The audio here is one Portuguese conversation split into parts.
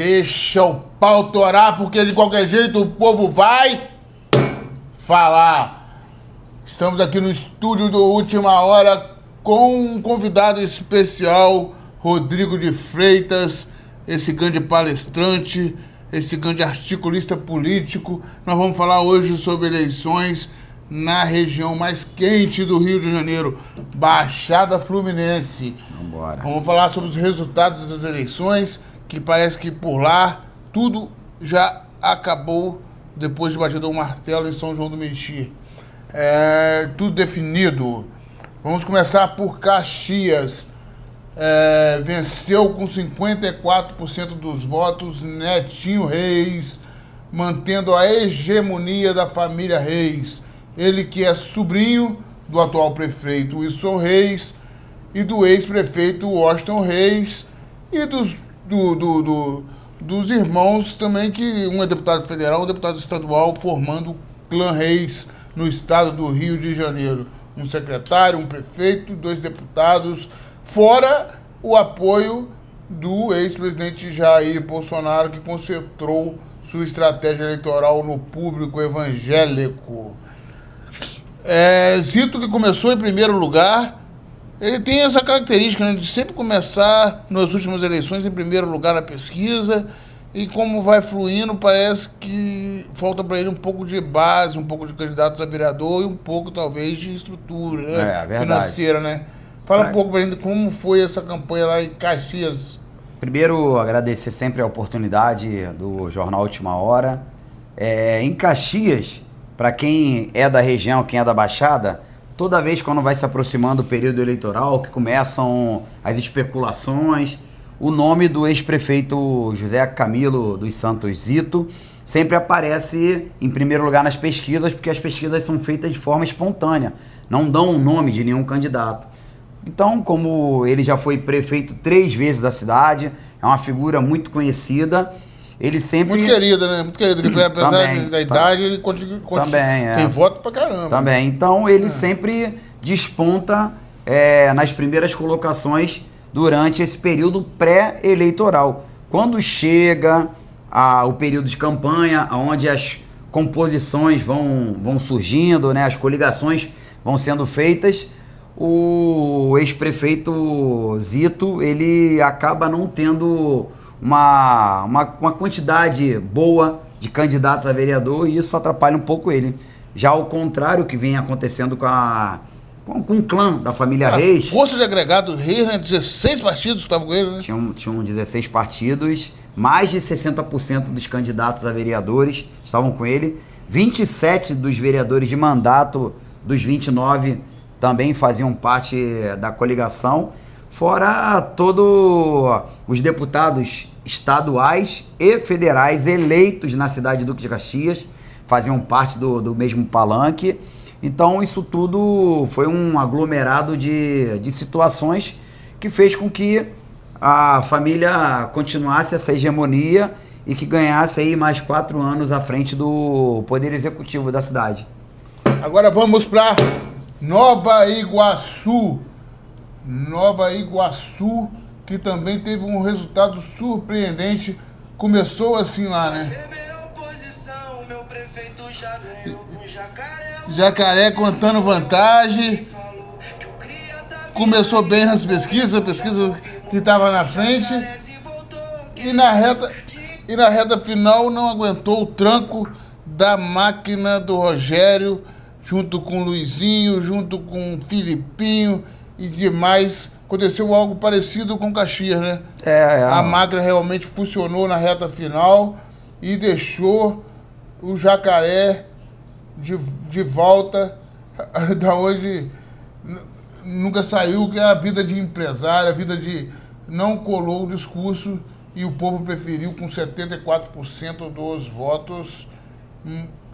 Deixa o pau torar, porque de qualquer jeito o povo vai falar. Estamos aqui no estúdio do Última Hora com um convidado especial, Rodrigo de Freitas, esse grande palestrante, esse grande articulista político. Nós vamos falar hoje sobre eleições na região mais quente do Rio de Janeiro, Baixada Fluminense. Vambora. Vamos falar sobre os resultados das eleições, que parece que por lá tudo já acabou depois de batido o martelo em São João do Meriti. Tudo definido. Vamos começar por Caxias. Venceu com 54% dos votos Netinho Reis, mantendo a hegemonia da família Reis. Ele que é sobrinho do atual prefeito Wilson Reis e do ex-prefeito Washington Reis e dos irmãos também, que um é deputado federal, um deputado estadual, formando o clã Reis no estado do Rio de Janeiro. Um secretário, um prefeito, 2 deputados, fora o apoio do ex-presidente Jair Bolsonaro, que concentrou sua estratégia eleitoral no público evangélico. Zito, que começou em primeiro lugar, ele tem essa característica, né, de sempre começar nas últimas eleições em primeiro lugar na pesquisa, e como vai fluindo, parece que falta para ele um pouco de base, um pouco de candidatos a vereador e um pouco, talvez, de estrutura, né, financeira, né? Fala um pouco para ele como foi essa campanha lá em Caxias. Primeiro, agradecer sempre a oportunidade do Jornal Última Hora. Em Caxias, para quem é da região, quem é da Baixada, toda vez quando vai se aproximando o período eleitoral, que começam as especulações, o nome do ex-prefeito José Camilo dos Santos Zito sempre aparece em primeiro lugar nas pesquisas, porque as pesquisas são feitas de forma espontânea, não dão o nome de nenhum candidato. Então, como ele já foi prefeito 3 vezes da cidade, é uma figura muito conhecida, ele sempre... Muito querido, né? Muito querido, porque apesar da idade, ele continua, tem voto pra caramba. Também, então ele sempre desponta nas primeiras colocações durante esse período pré-eleitoral. Quando chega o período de campanha, onde as composições vão surgindo, né? As coligações vão sendo feitas, o ex-prefeito Zito, ele acaba não tendo uma quantidade boa de candidatos a vereador, e isso atrapalha um pouco ele. Já ao contrário, que vem acontecendo com o clã da família Reis. Força de agregado Reis, né? 16 partidos estavam com ele, né? Tinham 16 partidos, mais de 60% dos candidatos a vereadores estavam com ele, 27 dos vereadores de mandato dos 29 também faziam parte da coligação, fora todos os deputados estaduais e federais eleitos na cidade de Duque de Caxias, faziam parte do mesmo palanque. Então isso tudo foi um aglomerado de situações que fez com que a família continuasse essa hegemonia e que ganhasse aí mais 4 anos à frente do Poder Executivo da cidade. Agora vamos para Nova Iguaçu. Nova Iguaçu, que também teve um resultado surpreendente. Começou assim lá, né? Jacaré contando vantagem. Começou bem nas pesquisas, a pesquisa que estava na frente. E na reta final não aguentou o tranco da máquina do Rogério, junto com o Luizinho, junto com o Filipinho e demais. Aconteceu algo parecido com Caxias, né? A máquina realmente funcionou na reta final e deixou o Jacaré de volta da onde nunca saiu, que é a vida de empresário, a vida de... Não colou o discurso e o povo preferiu, com 74% dos votos,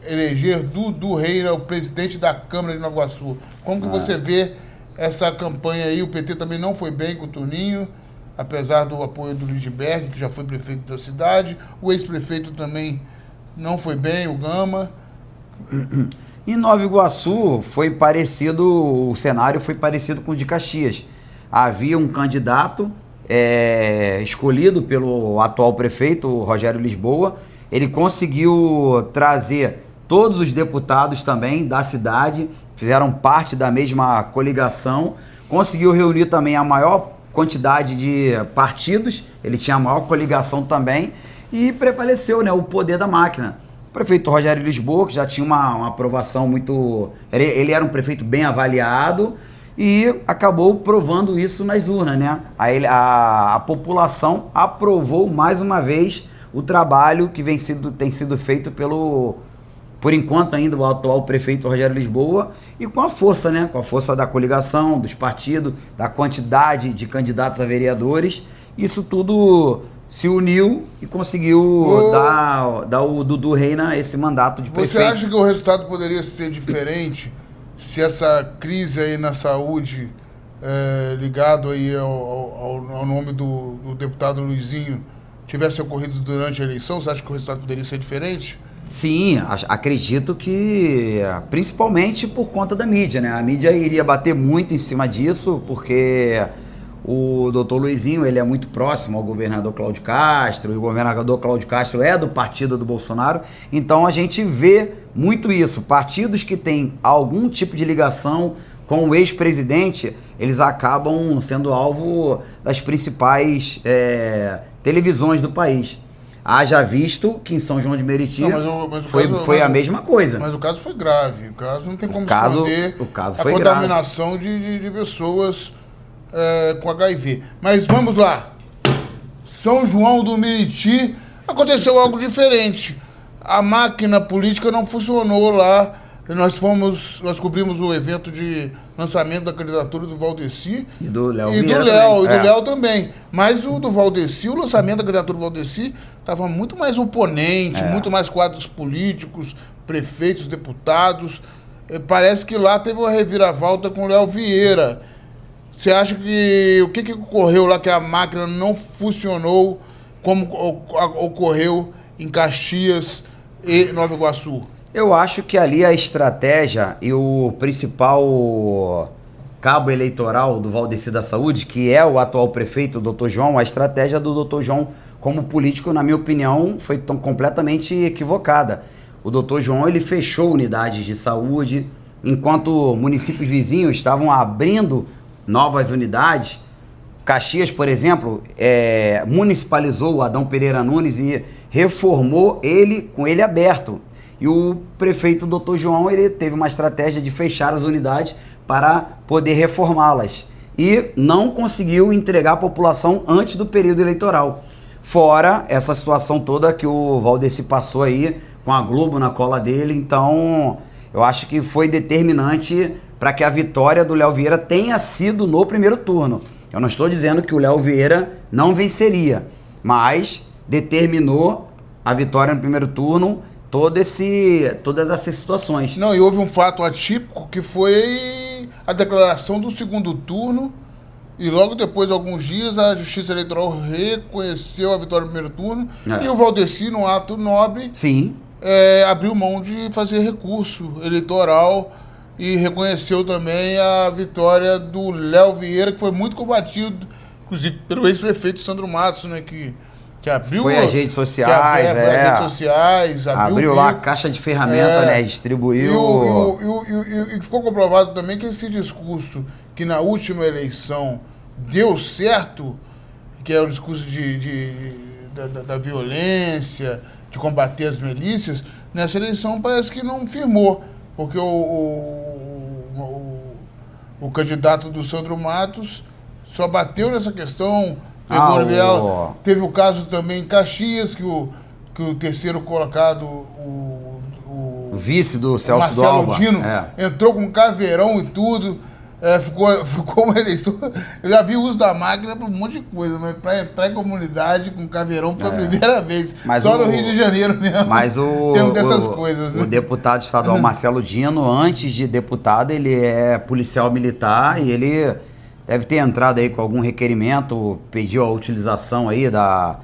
eleger Dudu Reira, o presidente da Câmara de Nova Iguaçu. Como que você vê essa campanha aí? O PT também não foi bem com o Toninho, apesar do apoio do Lindbergh, que já foi prefeito da cidade. O ex-prefeito também não foi bem, o Gama. Em Nova Iguaçu foi parecido, o cenário foi parecido com o de Caxias. Havia um candidato escolhido pelo atual prefeito, o Rogério Lisboa. Ele conseguiu trazer todos os deputados também da cidade, fizeram parte da mesma coligação, conseguiu reunir também a maior quantidade de partidos, ele tinha a maior coligação também, e prevaleceu, né, o poder da máquina. O prefeito Rogério Lisboa, que já tinha uma aprovação muito... Ele era um prefeito bem avaliado e acabou provando isso nas urnas, né? A população aprovou mais uma vez o trabalho que tem sido feito por enquanto ainda, o atual prefeito Rogério Lisboa, e com a força, né? Com a força da coligação, dos partidos, da quantidade de candidatos a vereadores. Isso tudo se uniu e conseguiu dar o Dudu Reina esse mandato de prefeito. Você acha que o resultado poderia ser diferente se essa crise aí na saúde, ligado aí ao nome do deputado Luizinho, tivesse ocorrido durante a eleição? Você acha que o resultado poderia ser diferente? Sim, acredito que principalmente por conta da mídia, né? A mídia iria bater muito em cima disso, porque o doutor Luizinho, ele é muito próximo ao governador Cláudio Castro, e o governador Cláudio Castro é do partido do Bolsonaro, então a gente vê muito isso. Partidos que têm algum tipo de ligação com o ex-presidente, eles acabam sendo alvo das principais televisões do país. Haja visto que em São João de Meriti foi a mesma coisa. Mas o caso foi grave. O caso não tem como esconder a contaminação de pessoas com HIV. Mas vamos lá. São João do Meriti, aconteceu algo diferente. A máquina política não funcionou lá. Nós cobrimos o evento de lançamento da candidatura do Valdeci e do Léo e do Léo também. Mas o do Valdeci, o lançamento da candidatura do Valdeci estava muito mais oponente, muito mais quadros políticos, prefeitos, deputados. Parece que lá teve uma reviravolta com o Léo Vieira. Você acha que o que ocorreu lá que a máquina não funcionou como ocorreu em Caxias e Nova Iguaçu? Eu acho que ali a estratégia e o principal cabo eleitoral do Valdeci da Saúde, que é o atual prefeito, o Dr. João, a estratégia do Dr. João como político, na minha opinião, foi completamente equivocada. O Dr. João, ele fechou unidades de saúde, enquanto municípios vizinhos estavam abrindo novas unidades. Caxias, por exemplo, municipalizou o Adão Pereira Nunes e reformou ele com ele aberto. E o prefeito Dr. João, ele teve uma estratégia de fechar as unidades para poder reformá-las. E não conseguiu entregar a população antes do período eleitoral. Fora essa situação toda que o Valdeci passou aí, com a Globo na cola dele. Então, eu acho que foi determinante para que a vitória do Léo Vieira tenha sido no primeiro turno. Eu não estou dizendo que o Léo Vieira não venceria, mas determinou a vitória no primeiro turno, todas essas situações. Não, e houve um fato atípico que foi a declaração do segundo turno, e logo depois de alguns dias a Justiça Eleitoral reconheceu a vitória no primeiro turno, e o Valdeci, num ato nobre, sim, abriu mão de fazer recurso eleitoral e reconheceu também a vitória do Léo Vieira, que foi muito combatido, inclusive pelo ex-prefeito Sandro Matos, né, que abriu... Foi as redes sociais, redes sociais, abriu lá a caixa de ferramenta, né, distribuiu... E ficou comprovado também que esse discurso que na última eleição deu certo, que é o discurso da violência, de combater as milícias, nessa eleição parece que não firmou, porque o candidato do Sandro Matos só bateu nessa questão. Teve o caso também em Caxias, que o terceiro colocado, o vice do Celso do Marcelo Alba, Dino, entrou com caveirão e tudo. Ficou uma eleição. Eu já vi o uso da máquina para um monte de coisa, mas para entrar em comunidade com caveirão foi a primeira vez. Mas só no Rio de Janeiro mesmo. Mas tem dessas coisas, né? O deputado estadual Marcelo Dino, antes de deputado, ele é policial militar e ele deve ter entrado aí com algum requerimento, pediu a utilização aí da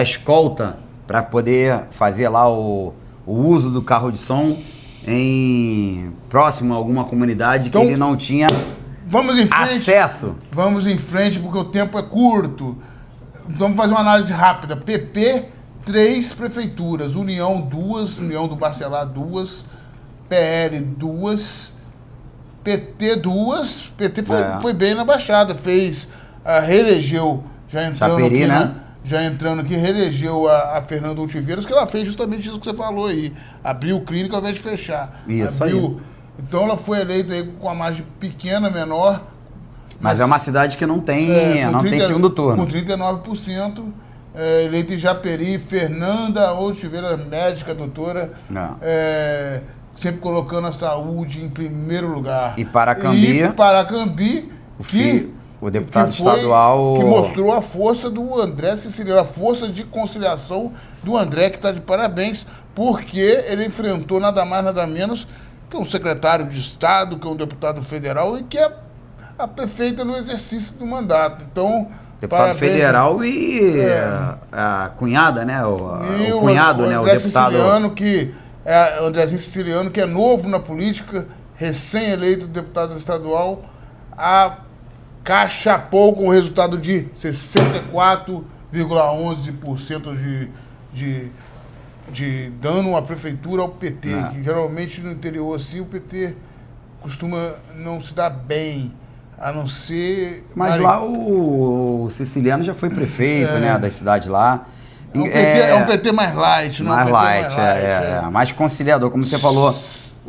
escolta para poder fazer lá o uso do carro de som próximo a alguma comunidade que ele não tinha Vamos em frente. Acesso. Vamos em frente, porque o tempo é curto. Vamos fazer uma análise rápida. PP, 3 prefeituras. União, 2. União do Bacelar, 2. PL, 2. PT, 2. PT foi bem na Baixada. Reelegeu, já entrando Chaperi, aqui, né? Já entrando aqui, reelegeu a Fernanda Ultiveiras, que ela fez justamente isso que você falou aí. Abriu clínica ao invés de fechar. Isso Abriu. aí. Então ela foi eleita aí com a margem pequena, menor. Mas é uma cidade que não tem, tem segundo turno. Com 39%. Eleita em Japeri, Fernanda Ultiveiras, médica, doutora. Sempre colocando a saúde em primeiro lugar. E Paracambi. O deputado estadual... Que mostrou a força do André Siciliano, a força de conciliação do André, que está de parabéns, porque ele enfrentou nada mais, nada menos que um secretário de Estado, que é um deputado federal e que é a prefeita no exercício do mandato. Então, deputado parabéns, federal e a cunhada, né? O cunhado, né? O deputado... O Andrezinho Siciliano, que é novo na política, recém-eleito deputado estadual, acachapou com o resultado de 64,11% de dano à prefeitura ao PT, que geralmente no interior assim o PT costuma não se dar bem, a não ser... Mas lá o Siciliano já foi prefeito, né, da cidade lá. É um PT mais light, não é? Mais conciliador, como você falou.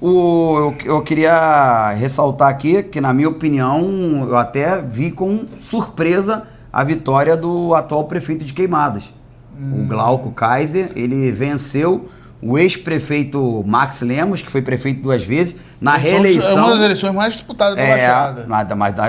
Eu queria ressaltar aqui que, na minha opinião, eu até vi com surpresa a vitória do atual prefeito de Queimadas. O Glauco Kaiser, ele venceu o ex-prefeito Max Lemos, que foi prefeito 2 vezes, na reeleição. É uma das eleições mais disputadas da Baixada.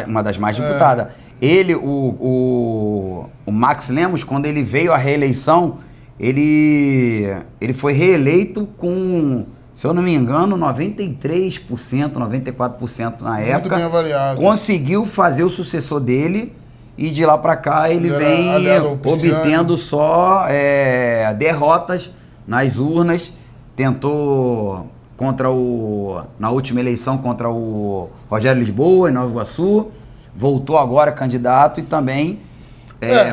Uma das mais disputadas. Ele, o Max Lemos, quando ele veio à reeleição, ele foi reeleito com, se eu não me engano, 93%, 94% na época. Muito bem avaliado. Conseguiu fazer o sucessor dele e de lá para cá ele vem obtendo só derrotas nas urnas. Tentou na última eleição contra o Rogério Lisboa, em Nova Iguaçu. Voltou agora candidato e também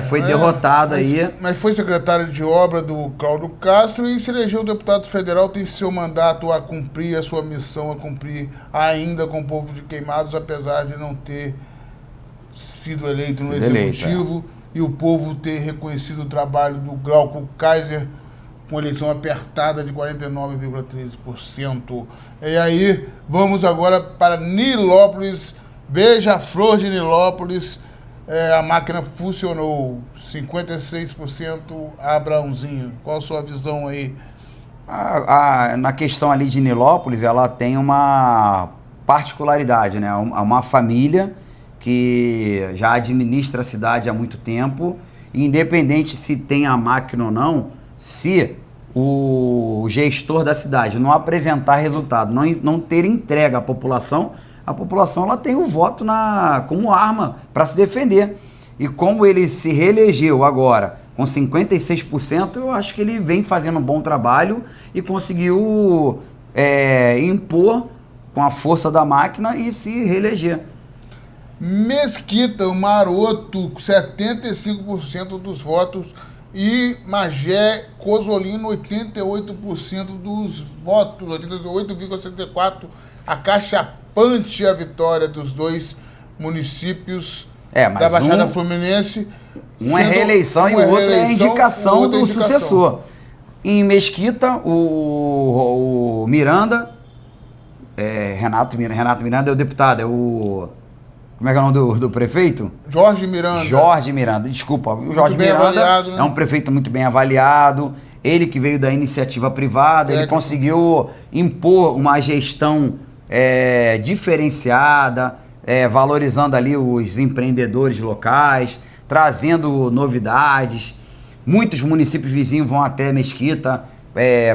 foi derrotado aí. Mas foi secretário de obra do Cláudio Castro e se elegeu deputado federal, tem seu mandato a cumprir, a sua missão a cumprir ainda com o povo de Queimados, apesar de não ter sido eleito no executivo e o povo ter reconhecido o trabalho do Glauco Kaiser com eleição apertada de 49,13%. E aí, vamos agora para Nilópolis. Beija-Flor de Nilópolis, a máquina funcionou, 56% Abraãozinho. Qual a sua visão aí? Na questão ali de Nilópolis, ela tem uma particularidade, né? Uma família que já administra a cidade há muito tempo, independente se tem a máquina ou não, se o gestor da cidade não apresentar resultado, não ter entrega à população, a população ela tem o voto como arma para se defender. E como ele se reelegeu agora com 56%, eu acho que ele vem fazendo um bom trabalho e conseguiu impor com a força da máquina e se reeleger. Mesquita, o Maroto, 75% dos votos. E Magé Cosolino, 88% dos votos, 88,74%, acachapante a vitória dos dois municípios da Baixada Fluminense. Um é reeleição e o outro é indicação do sucessor. Em Mesquita, o Miranda, Renato Miranda é o deputado, como é que é o nome do prefeito? Jorge Miranda, desculpa. O Jorge Miranda é um prefeito muito bem avaliado. Ele que veio da iniciativa privada, ele conseguiu impor uma gestão diferenciada, valorizando ali os empreendedores locais, trazendo novidades. Muitos municípios vizinhos vão até Mesquita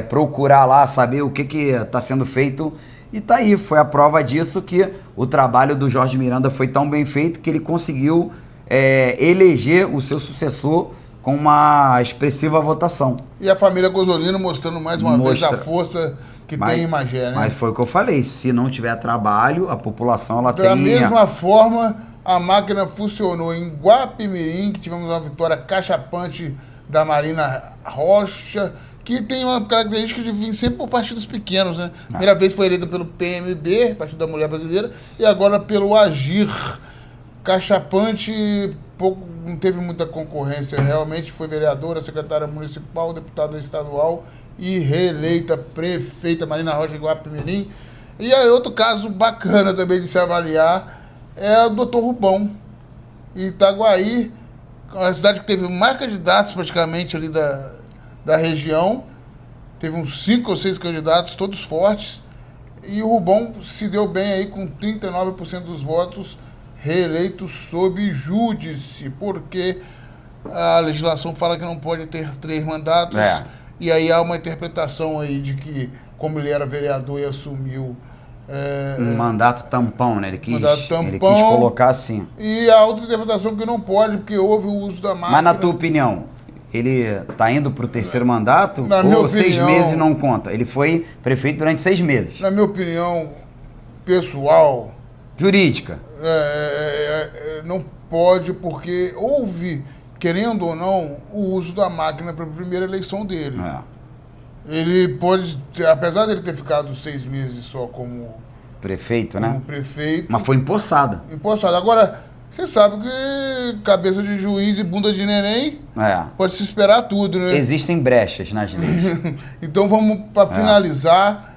procurar lá, saber o que está sendo feito. E tá aí, foi a prova disso que o trabalho do Jorge Miranda foi tão bem feito que ele conseguiu eleger o seu sucessor com uma expressiva votação. E a família Gozolino mostrando mais uma vez a força que tem em Magé, né? Mas foi o que eu falei, se não tiver trabalho, a população ela tem... Da mesma forma, a máquina funcionou em Guapimirim, que tivemos uma vitória cachapante da Marina Rocha, que tem uma característica de vir sempre por partidos pequenos, né? Primeira vez foi eleita pelo PMB, Partido da Mulher Brasileira, e agora pelo Agir. Cachapante, não teve muita concorrência, realmente foi vereadora, secretária municipal, deputada estadual e reeleita prefeita Marina Rocha de Guapimirim. E aí outro caso bacana também de se avaliar é o Dr. Rubão, em Itaguaí, a cidade que teve mais candidatos praticamente ali da região, teve uns 5 ou 6 candidatos, todos fortes, e o Rubão se deu bem aí com 39% dos votos, reeleito sob júdice, porque a legislação fala que não pode ter 3 mandatos, e aí há uma interpretação aí de que, como ele era vereador e assumiu... um mandato tampão, né? Ele quis colocar assim. E a outra interpretação que não pode, porque houve o uso da máquina... Mas na tua opinião, ele tá indo pro 3º mandato? Na minha opinião, 6 meses não conta? Ele foi prefeito durante 6 meses. Na minha opinião pessoal... Jurídica. Não pode, porque houve, querendo ou não, o uso da máquina para a primeira eleição dele. Ele pode, apesar dele ter ficado 6 meses só como prefeito, né? Prefeito. Mas foi empossado. Agora, você sabe que cabeça de juiz e bunda de neném pode se esperar tudo, né? Existem brechas nas leis. Então vamos para finalizar.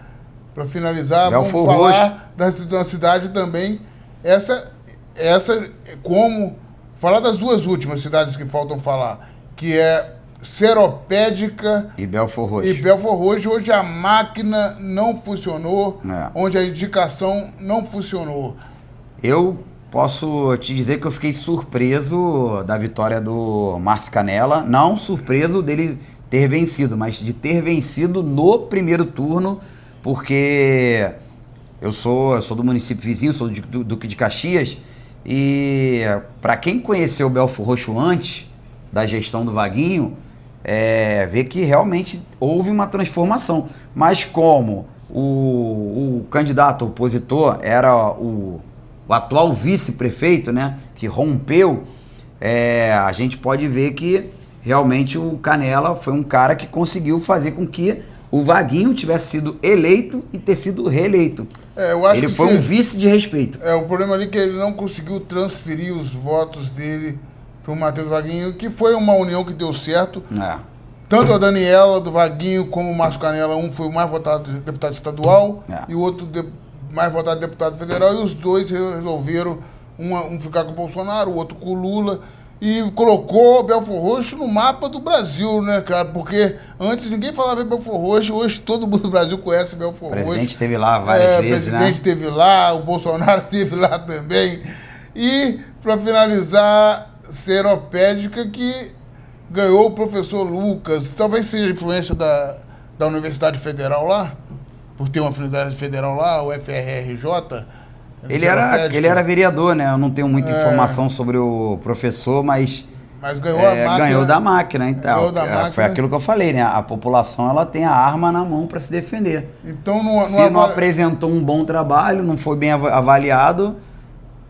Para finalizar, vamos falar da cidade também. Essa como falar das duas últimas cidades que faltam falar, que é Seropédica e Belfor Roxo. Hoje a máquina não funcionou, onde a indicação não funcionou. Eu posso te dizer que eu fiquei surpreso da vitória do Márcio Canela, não surpreso dele ter vencido, mas de ter vencido no primeiro turno, porque eu sou do município vizinho, sou do Duque de Caxias, e para quem conheceu o Belfor Roxo antes da gestão do Vaguinho, vê que realmente houve uma transformação. Mas como o candidato opositor era o atual vice-prefeito, né, que rompeu, a gente pode ver que realmente o Canela foi um cara que conseguiu fazer com que o Vaguinho tivesse sido eleito e ter sido reeleito. Eu acho ele que foi um vice de respeito. O problema ali é que ele não conseguiu transferir os votos dele para o Matheus Vaguinho, que foi uma união que deu certo. Tanto a Daniela do Vaguinho como o Márcio Canela, um foi o mais votado deputado estadual e o outro mais votado deputado federal, e os dois resolveram um ficar com o Bolsonaro, o outro com o Lula, e colocou Belfor Roxo no mapa do Brasil, né, cara? Porque antes ninguém falava em Belfor Roxo, hoje todo mundo do Brasil conhece Belfor Roxo. O presidente esteve lá várias vezes, O presidente esteve lá, o Bolsonaro esteve lá também. E, para finalizar, Seropédica, que ganhou o professor Lucas. Talvez seja a influência da Universidade Federal lá, por ter uma Universidade Federal lá, o FRRJ. Ele era vereador, né? Eu não tenho muita informação sobre o professor, mas ganhou a máquina. Ganhou da máquina, então. Ganhou da máquina. Foi aquilo que eu falei, né? A população ela tem a arma na mão para se defender. Então, se não apresentou um bom trabalho, não foi bem avaliado,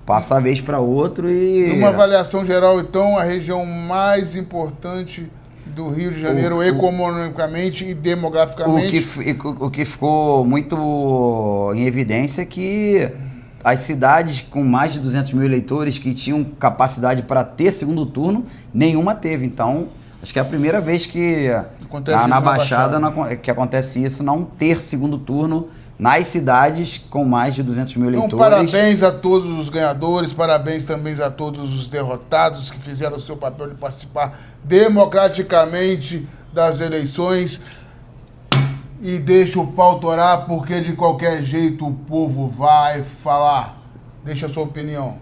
passa a vez para outro e... Numa avaliação geral, então, a região mais importante do Rio de Janeiro, economicamente e demograficamente... O que ficou muito em evidência é que as cidades com mais de 200 mil eleitores que tinham capacidade para ter segundo turno, nenhuma teve. Então, acho que é a primeira vez que na Baixada que acontece isso, não ter segundo turno nas cidades com mais de 200 mil eleitores. Então, parabéns a todos os ganhadores, parabéns também a todos os derrotados que fizeram o seu papel de participar democraticamente das eleições. E deixa o pau torar, porque de qualquer jeito o povo vai falar. Deixa a sua opinião.